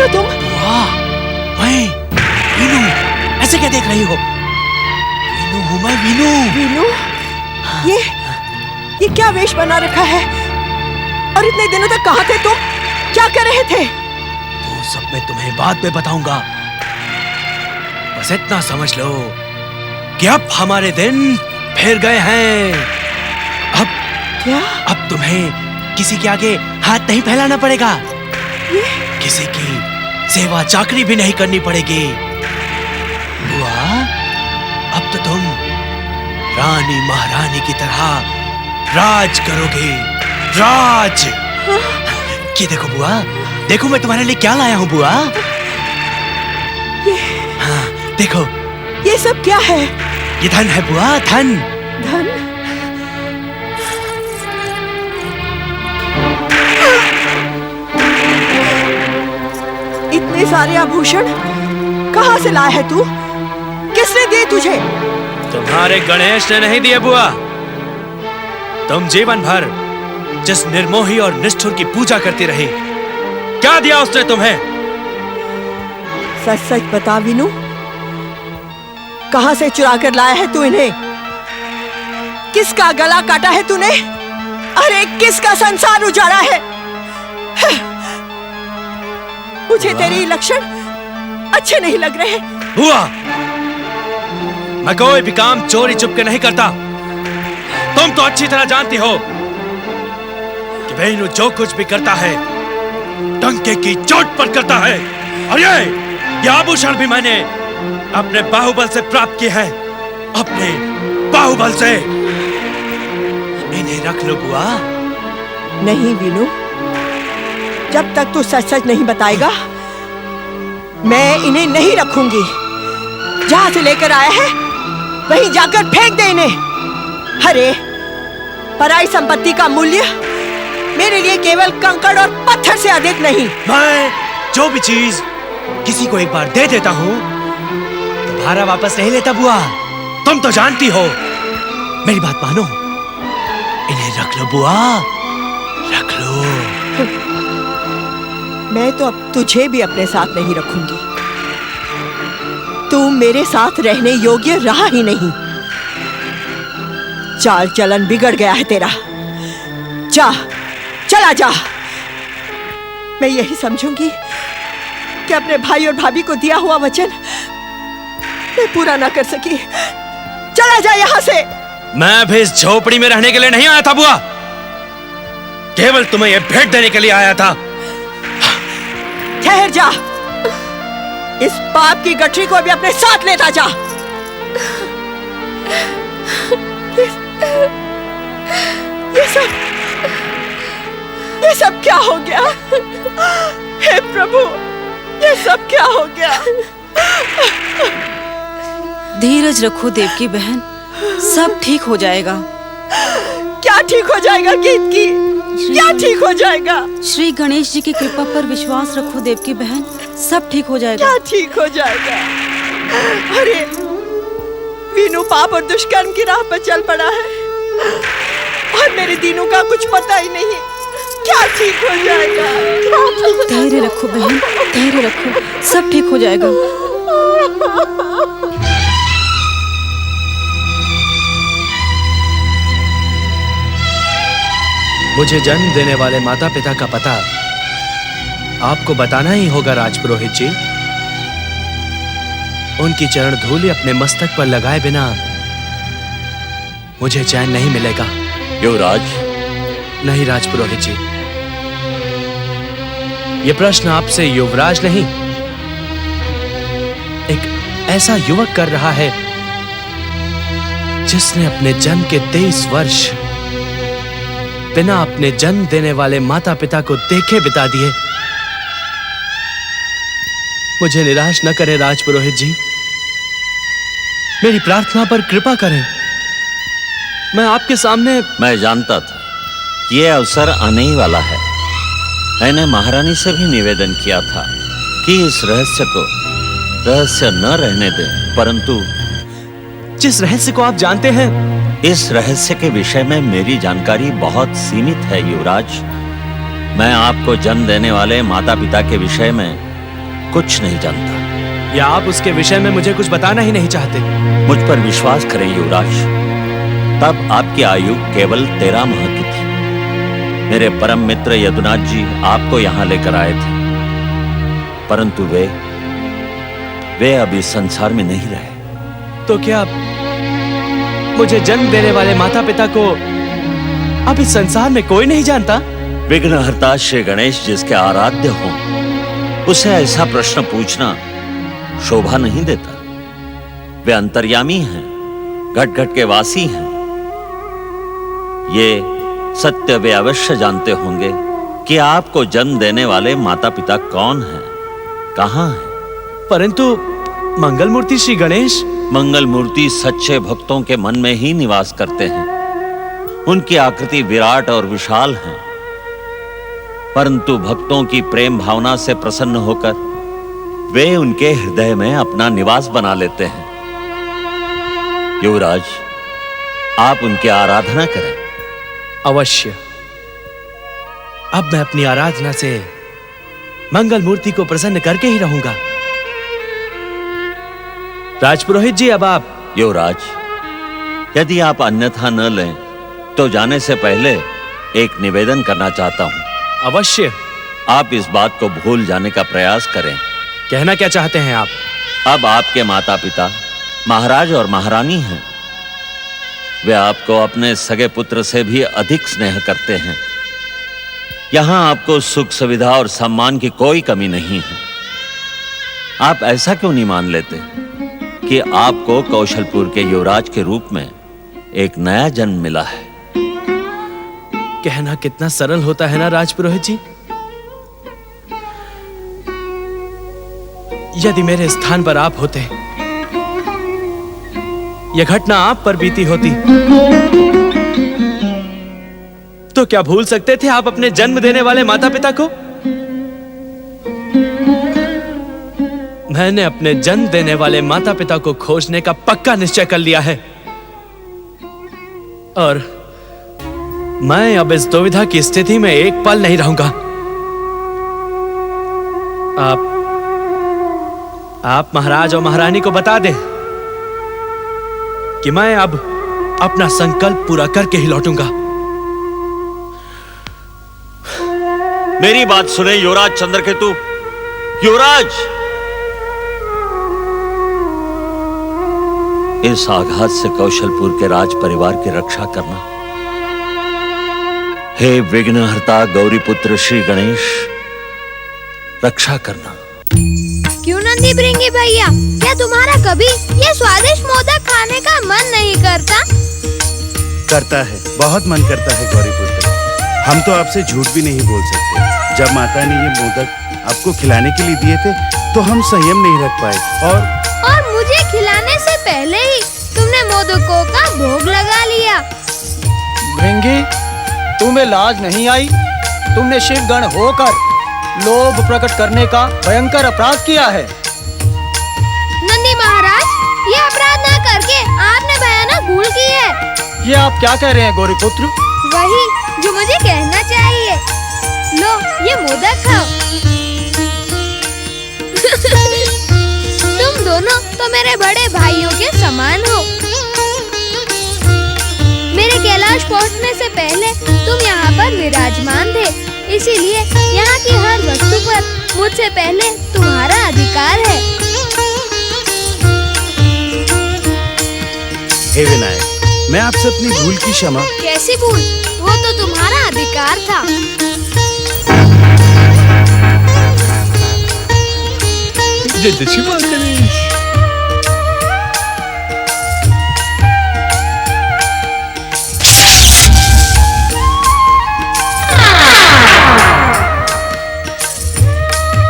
तुम? वाह, मैं वीनू, ऐसे क्या देख रही हो? वीनू हूँ मैं, वीनू। वीनू, ये क्या वेश बना रखा है? और इतने दिनों तक कहाँ थे तुम? क्या कर रहे थे? वो सब मैं तुम्हें बाद में बताऊंगा। बस इतना समझ लो कि अब हमारे दिन फिर गए हैं। अब क्या? अब तुम्हें किसी के आगे हाथ नहीं फैलाना पड़ेगा। ये? किसी की सेवा चाकरी भी नहीं करनी पड़ेगी। बुआ, अब तो तुम रानी महारानी की तरह राज करोगे। राज। ये देखो बुआ, देखो मैं तुम्हारे लिए क्या लाया हूँ बुआ। हाँ, देखो। ये सब क्या है? ये धन है बुआ, धन। धन? इतने सारे आभूषण कहाँ से लाया है तू? किसने दिए तुझे? तुम्हारे गणेश ने नहीं दिए बुआ। तुम जीवन भर जिस निर्मोही और निष्ठुर की पूजा करती रही, क्या दिया उसने तुम्हें? सच सच बता वीनू, कहां से चुरा कर लाया है तू इन्हें? किसका गला काटा है तूने? अरे किसका संसार उजाड़ा है? मुझे तेरे लक्षण अच्छे नहीं लग रहे। बुआ, मैं कोई भी काम चोरी चुपके नहीं करता। तुम तो अच्छी तरह जानती हो कि वीनू जो कुछ भी करता है डंके की चोट पर करता है। और ये आभूषण भी मैंने अपने बाहुबल से प्राप्त किए हैं, अपने बाहुबल से। इन्हें रख लो बुआ। नहीं वीनू, जब तक तू सच सच नहीं बताएगा मैं इन्हें नहीं रखूंगी। जहां से लेकर आया है वहीं जाकर फेंक दे इन्हें। अरे पराई संपत्ति का मूल्य मेरे लिए केवल कंकड़ और पत्थर से अधिक नहीं। मैं जो भी चीज किसी को एक बार दे देता हूँ दोबारा वापस नहीं लेता बुआ। तुम तो जानती हो। मेरी बात मानो, इन्हें रख लो बुआ, रख लो। मैं तो अब तुझे भी अपने साथ नहीं रखूंगी। तू मेरे साथ रहने योग्य रहा ही नहीं। चाल चलन बिगड़ गया है तेरा। जा, चला जा। मैं यही समझूंगी कि अपने भाई और भाभी को दिया हुआ वचन मैं पूरा ना कर सकी। चला जा यहाँ से। मैं भी इस झोपड़ी में रहने के लिए नहीं आया था बुआ, केवल तुम्हें यह भेंट देने के लिए आया था। ठहर जा, इस पाप की गठरी को भी अपने साथ लेता जा। ये सब क्या हो गया? हे प्रभु, ये सब क्या हो गया? धीरज रखो देवकी बहन, सब ठीक हो जाएगा। क्या ठीक हो जाएगा गीत की? क्या ठीक हो जाएगा? श्री गणेश जी की कृपा पर विश्वास रखो देवकी बहन, सब ठीक हो जाएगा। क्या ठीक हो जाएगा? अरे वीनू पाप और दुष्कर्म की राह पर चल पड़ा है और मेरे दीनू का कुछ पता ही नहीं। क्या ठीक हो जाएगा? धैर्य रखो बहन, धैर्य रखो, सब ठीक हो जाएगा। मुझे जन्म देने वाले माता पिता का पता आपको बताना ही होगा राजपुरोहित जी। उनकी चरण धूलि अपने मस्तक पर लगाए बिना मुझे चैन नहीं मिलेगा। युवराज। नहीं राजपुरोहित जी, यह प्रश्न आपसे युवराज नहीं, एक ऐसा युवक कर रहा है जिसने अपने जन्म के 23 वर्ष बिना अपने जन्म देने वाले माता पिता को देखे बिता दिए। मुझे निराश न करें राजपुरोहित जी, मेरी प्रार्थना पर कृपा करें। मैं आपके सामने। मैं जानता था ये अवसर आने ही वाला है। मैंने महारानी से भी निवेदन किया था कि इस रहस्य को रहस्य न रहने दें, परंतु जिस रहस्य को आप जानते हैं, इस रहस्य के विषय में मेरी जानकारी बहुत सीमित है युवराज। मैं आपको जन्म देने वाले माता पिता के विषय में कुछ नहीं जानता। या आप उसके विषय में मुझे कुछ बताना ही नहीं चाहते? मुझ पर विश्वास करें युवराज, तब आपकी आयु केवल 13 माह की थी। मेरे परम मित्र यदुनाथ जी आपको यहां लेकर आए थे, परंतु वे अब इस संसार में नहीं रहे। तो क्या मुझे जन्म देने वाले माता पिता को अब इस संसार में कोई नहीं जानता? विघ्नहर्ता श्री गणेश जिसके आराध्य हों, उसे ऐसा प्रश्न पूछना शोभा नहीं देता। वे अंतर्यामी हैं, घट घट के वासी हैं। ये सत्य वे अवश्य जानते होंगे कि आपको जन्म देने वाले माता पिता कौन हैं, कहां हैं। परंतु मंगल मूर्ति श्री गणेश? मंगल मूर्ति सच्चे भक्तों के मन में ही निवास करते हैं। उनकी आकृति विराट और विशाल है, परंतु भक्तों की प्रेम भावना से प्रसन्न होकर वे उनके हृदय में अपना निवास बना लेते हैं। युवराज, आप उनकी आराधना करें। अवश्य। अब मैं अपनी आराधना से मंगल मूर्ति को प्रसन्न करके ही रहूंगा। राजपुरोहित जी, अब आप। युवराज, यदि आप अन्यथा न लें तो जाने से पहले एक निवेदन करना चाहता हूं। अवश्य। आप इस बात को भूल जाने का प्रयास करें। कहना क्या चाहते हैं आप? अब आपके माता पिता महाराज और महारानी हैं। वे आपको अपने सगे पुत्र से भी अधिक स्नेह करते हैं। यहां आपको सुख सुविधा और सम्मान की कोई कमी नहीं है। आप ऐसा क्यों नहीं मान लेते कि आपको कौशलपुर के युवराज के रूप में एक नया जन्म मिला है? कहना कितना सरल होता है ना राजपुरोहित जी। यदि मेरे स्थान पर आप होते, यह घटना आप पर बीती होती, तो क्या भूल सकते थे आप अपने जन्म देने वाले माता पिता को? मैंने अपने जन्म देने वाले माता पिता को खोजने का पक्का निश्चय कर लिया है, और मैं अब इस दुविधा की स्थिति में एक पल नहीं रहूंगा। आप महाराज और महारानी को बता दें कि मैं अब अपना संकल्प पूरा करके ही लौटूंगा। मेरी बात सुने युवराज चंद्रकेतु। युवराज, इस आघात से कौशलपुर के राज परिवार की रक्षा करना। हे विघ्नहर्ता गौरीपुत्र श्री गणेश, रक्षा करना। क्यों नंदी भृंगी भैया, क्या तुम्हारा कभी ये स्वादिष्ट मोदक खाने का मन नहीं करता? करता है, बहुत मन करता है गौरीपुत्र। हम तो आपसे झूठ भी नहीं बोल सकते। जब माता ने ये मोदक आपको खिलाने के लिए दिए थे तो हम संयम नहीं रख पाए और मुझे खिलाने से पहले ही तुमने मोदकों का भोग लगा लिया। भृंगी, तुम्हें लाज नहीं आई? तुमने शिवगण होकर लोभ प्रकट करने का भयंकर अपराध किया है। नंदी महाराज, ये अपराध ना करके आपने भयानक भूल की है। ये आप क्या कह रहे हैं गौरीपुत्र? वही जो मुझे कहना चाहिए। लो, ये मोदक खाओ। तुम दोनों तो मेरे बड़े भाइयों के समान हो। मेरे कैलाश पहुंचने से पहले तुम यहाँ पर विराजमान थे, इसीलिए यहाँ की हर वस्तु पर मुझसे पहले तुम्हारा अधिकार है। हे विनायक, मैं आपसे अपनी भूल की क्षमा। कैसी भूल? वो तो तुम्हारा अधिकार था।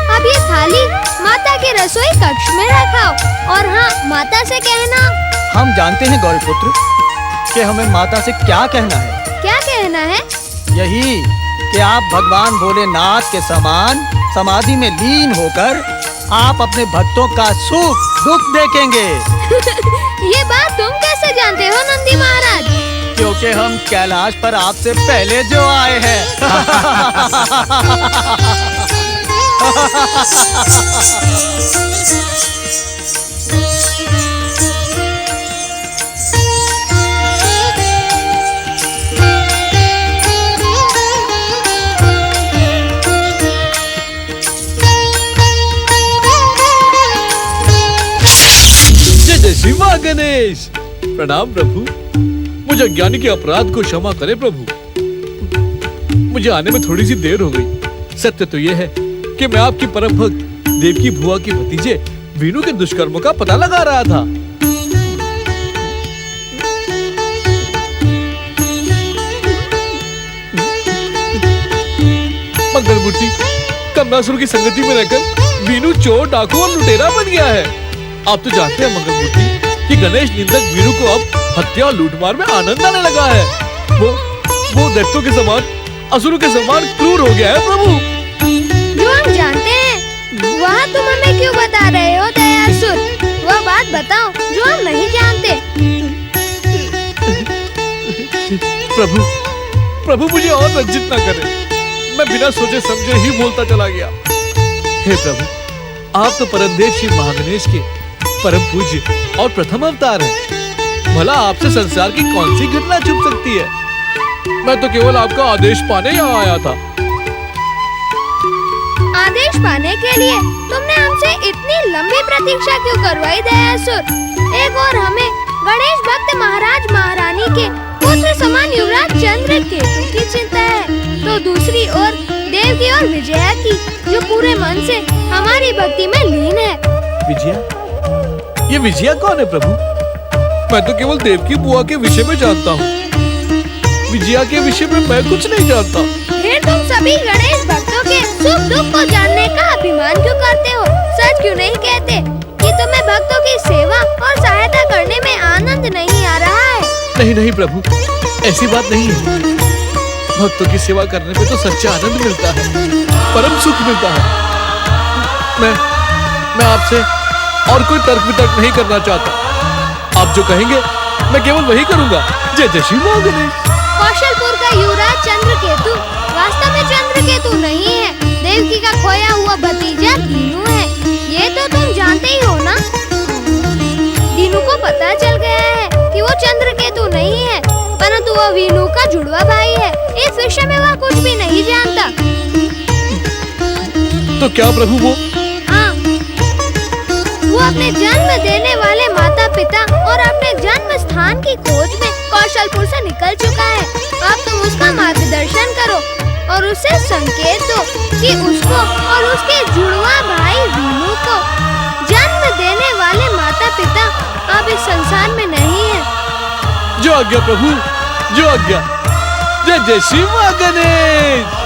अब ये थाली माता के रसोई कक्ष में रखाओ, और हाँ, माता से कहना। हम जानते हैं गौरीपुत्र कि हमें माता से क्या कहना है। क्या कहना है? यही कि आप भगवान भोलेनाथ के समान समाधि में लीन होकर आप अपने भक्तों का सुख दुख देखेंगे। ये बात तुम कैसे जानते हो नंदी महाराज? क्योंकि हम कैलाश पर आपसे पहले जो आए हैं। श्री मां गणेश। प्रणाम प्रभु, मुझे अज्ञानी के अपराध को क्षमा करे प्रभु। मुझे आने में थोड़ी सी देर हो गई। सत्य तो यह है कि मैं आपकी परम भक्त देवकी बुआ की भतीजे वीनू के दुष्कर्मों का पता लगा रहा था। मंगलमूर्ति, कमलासुर की संगति में रहकर वीनू चोर, डाकू और लुटेरा बन गया है। आप तो जानते हैं मंगलमूर्ति कि गणेश निंदक वीनू को अब हत्या और लूटमार में आनंद आने लगा है। वो दैत्यों के समान, असुरों के समान क्रूर हो गया है प्रभु। जो हम जानते हैं वह तुम हमें क्यों बता रहे हो दयासुर? वह बात बताओ जो हम नहीं जानते। प्रभु मुझे और लज्जित ना करें। मैं बिना सोचे समझे ही बोलता चला गया। हे प्रभु, आप तो परमदेव श्री महागणेश के परम पूज्य और प्रथम अवतार हैं। भला आपसे संसार की कौन सी घटना छुप सकती है? मैं तो केवल आपका आदेश पाने यहाँ आया था। आदेश पाने के लिए तुमने हमसे इतनी लंबी प्रतीक्षा क्यों करवाई दयासुर? एक और हमें गणेश भक्त महाराज महारानी के पुत्र समान युवराज चंद्र केतु की चिंता है, तो दूसरी ओर देवकी और विजया की, जो पूरे मन से हमारी भक्ति में लीन है। विजया? ये विजया कौन है प्रभु? मैं तो केवल देवकी बुआ के विषय में जानता हूँ। विजया के विषय में मैं कुछ नहीं जानता। फिर तुम सभी गणेश भक्तों के सुख दुख को जानने का अभिमान क्यों करते हो? सच क्यों नहीं कहते कि तुम्हें भक्तों की सेवा और सहायता करने में आनंद नहीं आ रहा है? नहीं प्रभु, ऐसी बात नहीं है। भक्तों की सेवा करने में तो सच्चा आनंद मिलता है, परम सुख मिलता है। मैं आपसे और कोई तर्क वितर्क नहीं करना चाहता। आप जो कहेंगे मैं केवल वही करूंगा। जय जय श्री मां गणेश। कौशलपुर का युवराज चंद्रकेतु वास्तव में चंद्रकेतु नहीं है, देवकी का खोया हुआ भतीजा दीनू है। ये तो तुम जानते ही हो ना। दीनू को पता चल गया है कि वो चंद्रकेतु नहीं है, परंतु वो वीनू का जुड़वा भाई है। इस विषय में वह कुछ भी नहीं जानता। तो क्या प्रभु वो? हाँ, वो अपने जन्म देने वाले माता पिता और अपने जन्म स्थान की खोज में कौशलपुर से निकल चुका है। अब तुम उसका मार्गदर्शन करो और उसे संकेत दो कि उसको और उसके जुड़वा भाई वीनू को जन्म देने वाले माता पिता अब इस संसार में नहीं है। जो आज्ञा प्रभु, जो आज्ञा। जय जय श्री मां गणेश।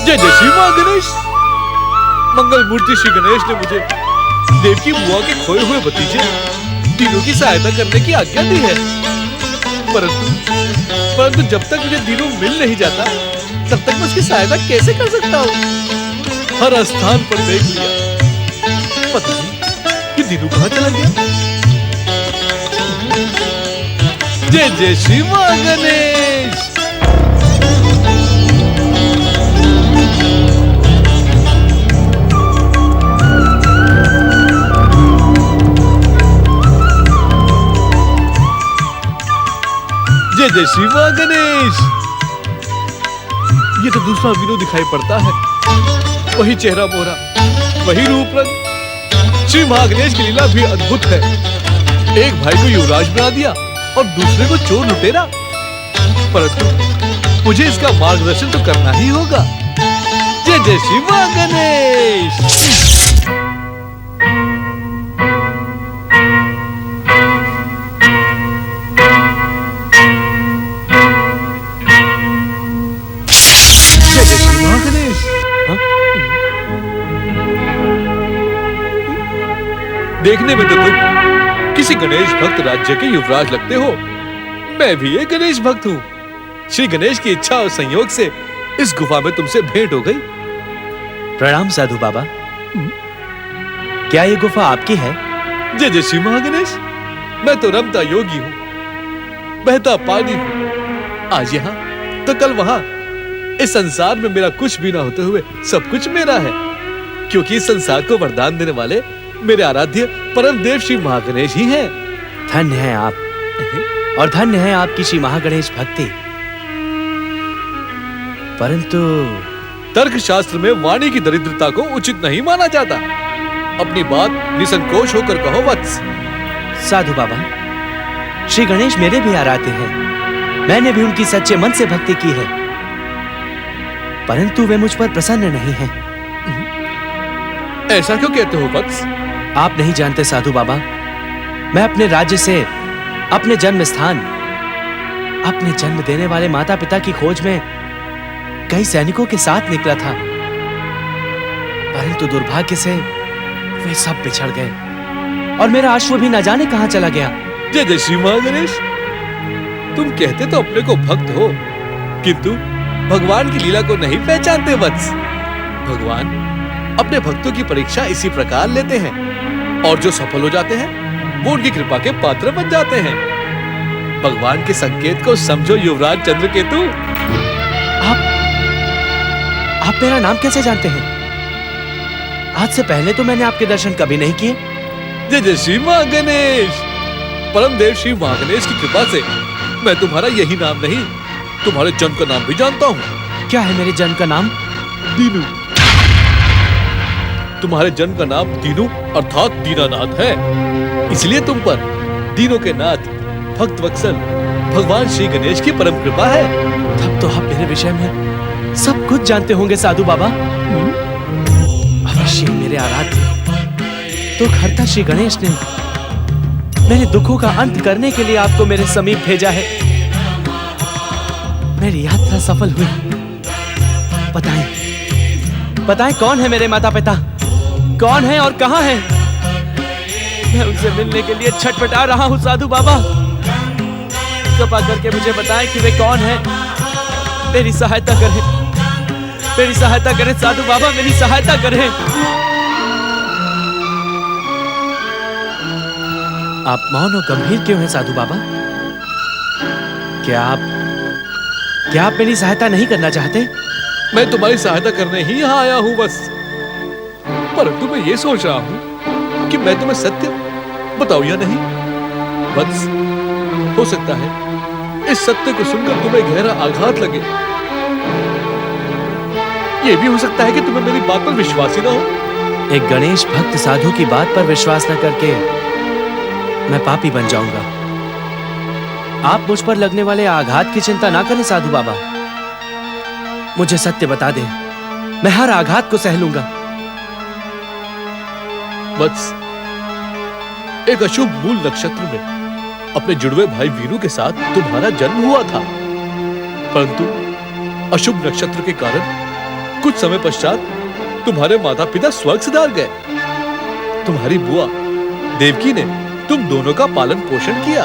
जय जय श्री मां गणेश। मंगल मूर्ति श्री गणेश ने मुझे देवकी बुआ के खोए हुए भतीजे दीनू की सहायता करने की आज्ञा दी है। परंतु जब तक मुझे दीनू मिल नहीं जाता तब तक मैं उसकी सहायता कैसे कर सकता हूँ? हर स्थान पर देख लिया, पता नहीं कि दीनू कहाँ चला गया। जय जय श्री मां गणेश। जय जय श्री मां गणेश। ये तो दूसरा वीनू दिखाई पड़ता है। वही चेहरा मोहरा, वही रूप रंग। श्री महागणेश की लीला भी अद्भुत है। एक भाई को युवराज बना दिया और दूसरे को चोर लुटेरा। परंतु मुझे इसका मार्गदर्शन तो करना ही होगा। जय जय श्री महागणेश। जय जय श्री महागणेश। देखने में तो तुम किसी गणेश भक्त राज्य के युवराज लगते हो। मैं भी एक गणेश भक्त हूँ। श्री गणेश की इच्छा और संयोग से इस गुफा में तुमसे भेंट हो गई। प्रणाम साधु बाबा। क्या ये गुफा आपकी है? जय जय श्री महागणेश। मैं तो रमता योगी हूँ, बहता पानी हूँ। आज यहाँ तो कल वहाँ। इस संसार में मेरा कुछ भी ना होते हुए सब कुछ मेरा है, क्योंकि इस संसार को वरदान देने वाले मेरे आराध्य परम देव श्री महागणेश ही हैं। धन्य है आप और धन्य है आपकी श्री महागणेश भक्ति। परंतु तर्क शास्त्र में वाणी की दरिद्रता को उचित नहीं माना जाता। अपनी बात निसंकोच होकर कहो वत्स। साधु बाबा, श्री गणेश मेरे भी आराध्य हैं। मैंने भी उनकी सच्चे मन से भक्ति की है, परंतु वे मुझ पर प्रसन्न नहीं हैं। ऐसा क्यों कहते हो वत्स? आप नहीं जानते साधु बाबा, मैं अपने राज्य से, अपने जन्म स्थान, अपने जन्म देने वाले माता पिता की खोज में कई सैनिकों के साथ निकला था, परंतु दुर्भाग्य से वे सब बिछड़ गए और मेरा अश्व भी न जाने कहां चला गया। जय जय श्री महागणेश। तुम कहते तो अपने को भक्त हो, किंतु भगवान की लीला को नहीं पहचानते वत्स। भगवान अपने भक्तों की परीक्षा इसी प्रकार लेते हैं, और जो सफल हो जाते हैं वो उनकी कृपा के पात्र बन जाते हैं। भगवान के संकेत को समझो युवराज चंद्रकेतु। आप मेरा नाम कैसे जानते हैं? आज से पहले तो मैंने आपके दर्शन कभी नहीं किए। जय जय श्री महागणेश। परम देव श्री महागणेश की कृपा से मैं तुम्हारा यही नाम नहीं, तुम्हारे जन्म का नाम भी जानता हूँ। क्या है मेरे जन्म का नाम? दीनू। तुम्हारे जन्म का नाम दीनू अर्थात दीनानाथ है, इसलिए तुम पर दीनों के नाथ भक्त वत्सल भगवान श्री गणेश की परम कृपा है। तब तो आप मेरे विषय में सब कुछ जानते होंगे साधु बाबा। अवश्य मेरे आराध्य तो हरता श्री गणेश ने मेरे दुखों का अंत करने के लिए आपको मेरे समीप भेजा है। मेरी यात्रा सफल हुई। बताएं कौन है मेरे माता पिता, कौन है और कहां है? मैं उनसे मिलने के लिए छटपटा रहा हूं साधु बाबा। कृपा करके मुझे बताएं कि वे कौन है। मेरी सहायता करें, मेरी सहायता करें साधु बाबा, मेरी सहायता करें। आप मौन और गंभीर क्यों हैं साधु बाबा? क्या आप मेरी सहायता नहीं करना चाहते? मैं तुम्हारी सहायता करने ही यहाँ आया हूँ बस। परंतु मैं ये सोच रहा हूँ कि मैं तुम्हें सत्य बताऊं या नहीं। वत्स, हो सकता है इस सत्य को सुनकर तुम्हें गहरा आघात लगे। ये भी हो सकता है कि तुम्हें मेरी बात पर विश्वास ही ना हो। एक गणेश भक्त साधु की बात पर विश्वास न करके मैं पापी बन जाऊंगा। आप मुझ पर लगने वाले आघात की चिंता ना करें साधु बाबा। मुझे सत्य बता दें, मैं हर आघात को सह लूंगा। वत्स, एक अशुभ मूल नक्षत्र में अपने जुड़वे भाई वीरू के साथ तुम्हारा जन्म हुआ था, परंतु अशुभ नक्षत्र के कारण कुछ समय पश्चात तुम्हारे माता पिता स्वर्ग सिधार गए। तुम्हारी बुआ देवकी ने तुम दोनों का पालन पोषण किया,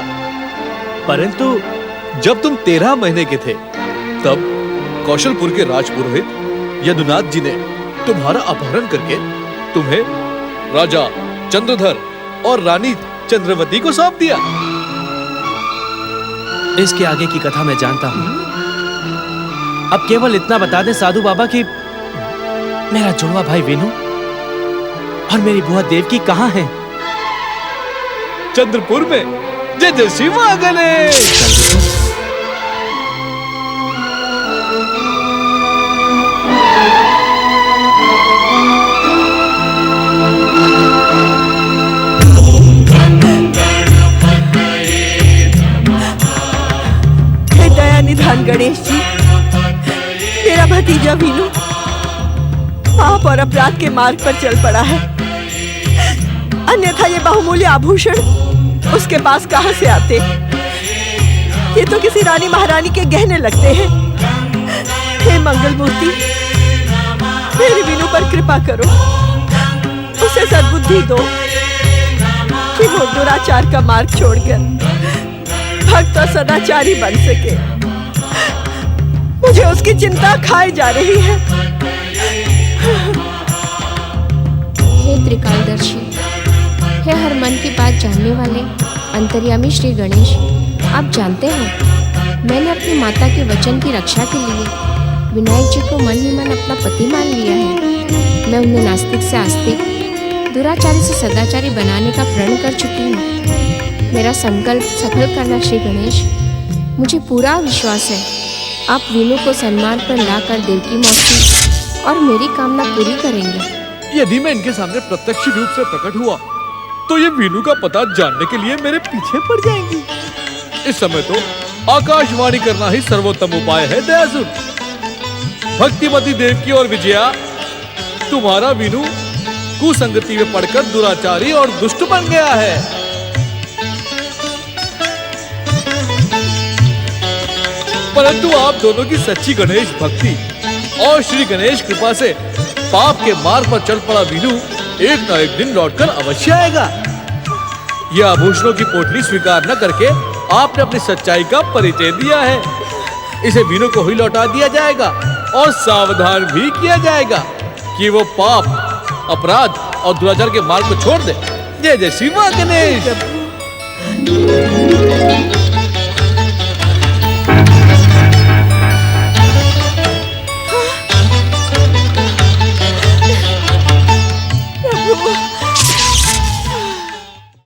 परंतु जब तुम 13 महीने के थे तब कौशलपुर के राजपुरोहित यदुनाथ जी ने तुम्हारा अपहरण करके तुम्हें राजा चंद्रधर और रानी चंद्रवती को सौंप दिया। इसके आगे की कथा मैं जानता हूं। अब केवल इतना बता दें साधु बाबा कि मेरा जुड़वा भाई वीनू और मेरी बुआ देवकी कहां है? चंद्रपुर में। जय जय श्री महागणेश। निधान गणेश जी, मेरा भतीजा वीनू पाप और अपराध के मार्ग पर चल पड़ा है, अन्यथा ये बहुमूल्य आभूषण उसके पास कहां से आते? ये तो किसी रानी महारानी के गहने लगते हैं। हे मंगल मूर्ति, मेरे वीनू पर कृपा करो, उसे सद्बुद्धि दो कि वो दुराचार का मार्ग छोड़कर भक्त और सदाचारी बन सके। मुझे उसकी चिंता खाए जा रही है। हे त्रिकालदर्शी, हे हर मन की बात जानने वाले अंतर्यामी श्री गणेश, आप जानते हैं मैंने अपनी माता के वचन की रक्षा के लिए विनायक जी को मन ही मन अपना पति मान लिया है। मैं उन्हें नास्तिक से आस्तिक, दुराचारी से सदाचारी बनाने का प्रण कर चुकी हूँ। मेरा संकल्प सफल करना श्री गणेश। मुझे पूरा विश्वास है आप वीनू को सन्मान पर लाकर देवकी मौसी और मेरी कामना पूरी करेंगे। यदि मैं इनके सामने प्रत्यक्ष रूप से प्रकट हुआ तो ये वीनू का पता जानने के लिए मेरे पीछे पड़ जाएंगी। इस समय तो आकाशवाणी करना ही सर्वोत्तम उपाय है। दयासुर, भक्तिमती देवकी और विजया, तुम्हारा वीनू कुसंगति में पड़कर दुराचारी और दुष्ट बन गया है। परंतु आप दोनों की सच्ची गणेश भक्ति और श्री गणेश कृपा से पाप के मार्ग पर चल पड़ा वीनू एक न एक दिन लौटकर अवश्य आएगा। यह आभूषणों की पोटली स्वीकार न करके आपने अपनी सच्चाई का परिचय दिया है। इसे वीनू को ही लौटा दिया जाएगा और सावधान भी किया जाएगा कि वो पाप, अपराध और दुराचार के मार्ग को छोड़ दे। जय जय श्री गणेश।